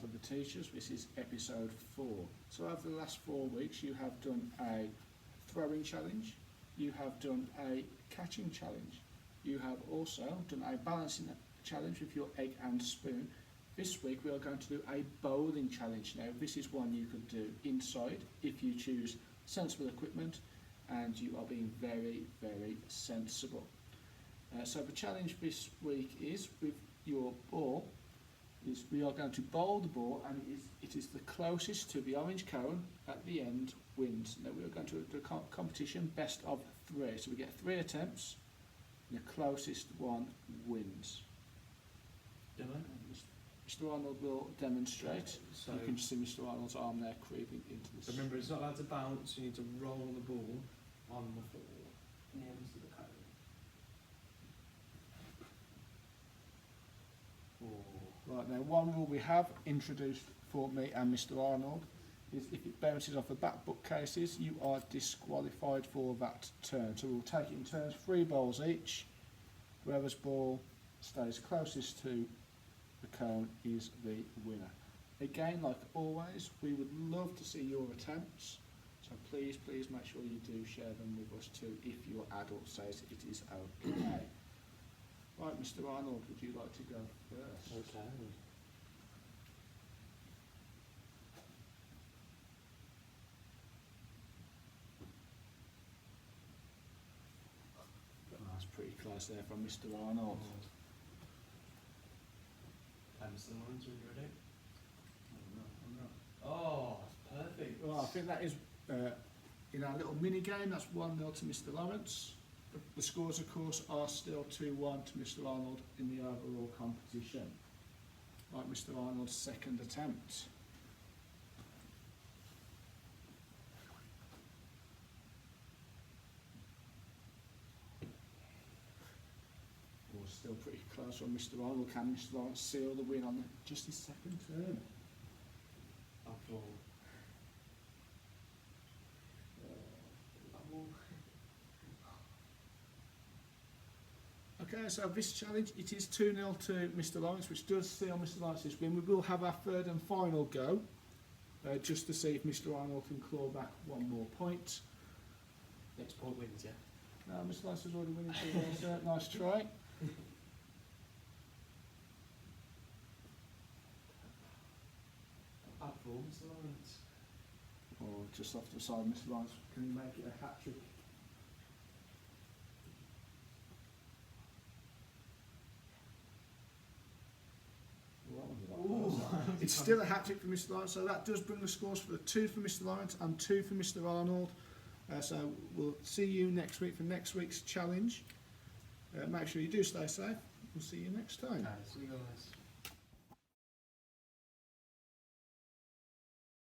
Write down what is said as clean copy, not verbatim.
for the teachers. This is episode 4. So over the last 4 weeks you have done a throwing challenge, you have done a catching challenge, you have also done a balancing challenge with your egg and spoon. This week we are going to do a bowling challenge. Now this is one you could do inside if you choose sensible equipment and you are being very, very sensible. So the challenge this week is with your ball, is we are going to bowl the ball and it is the closest to the orange cone at the end wins. Now we are going to do a competition best of 3. So we get 3 attempts and the closest one wins. Mr Arnold will demonstrate. So you can see Mr Arnold's arm there creeping into the... remember, it's not allowed to bounce, you need to roll the ball on the floor nearest to the cone. Right, now one rule we have introduced for me and Mr Arnold is if it bounces off the back bookcases, you are disqualified for that turn. So we'll take it in turns, 3 bowls each. Whoever's ball stays closest to the cone is the winner. Again, like always, we would love to see your attempts. So please make sure you do share them with us too if your adult says it is okay. Right, Mr Arnold, would you like to go first? Okay. That's pretty close there from Mr Arnold. Mr Lawrence, when you're ready. Oh, that's perfect. Well, I think that is, in our little mini game, that's 1-0 to Mr Lawrence. The scores, of course, are still 2-1 to Mr Arnold in the overall competition. Right, Mr Arnold's second attempt. Oh, still pretty close from Mr Arnold. Can Mr Lawrence seal the win on just his second turn? Apple. Okay, so this challenge, it is 2-0 to Mr Lawrence, which does seal Mr Lawrence's win. We will have our third and final go, just to see if Mr Arnold can claw back 1 more point. Next point wins, yeah? No, Mr Lawrence has already winning 2-0, so nice try. Apple, Mr Lawrence. Or just off the side, Mr Lawrence, can he make it a hat-trick? It's still a hat-trick for Mr Lawrence, so that does bring the scores for the 2 for Mr Lawrence and 2 for Mr Arnold. So we'll see you next week for next week's challenge. Make sure you do stay safe. We'll see you next time. See you guys.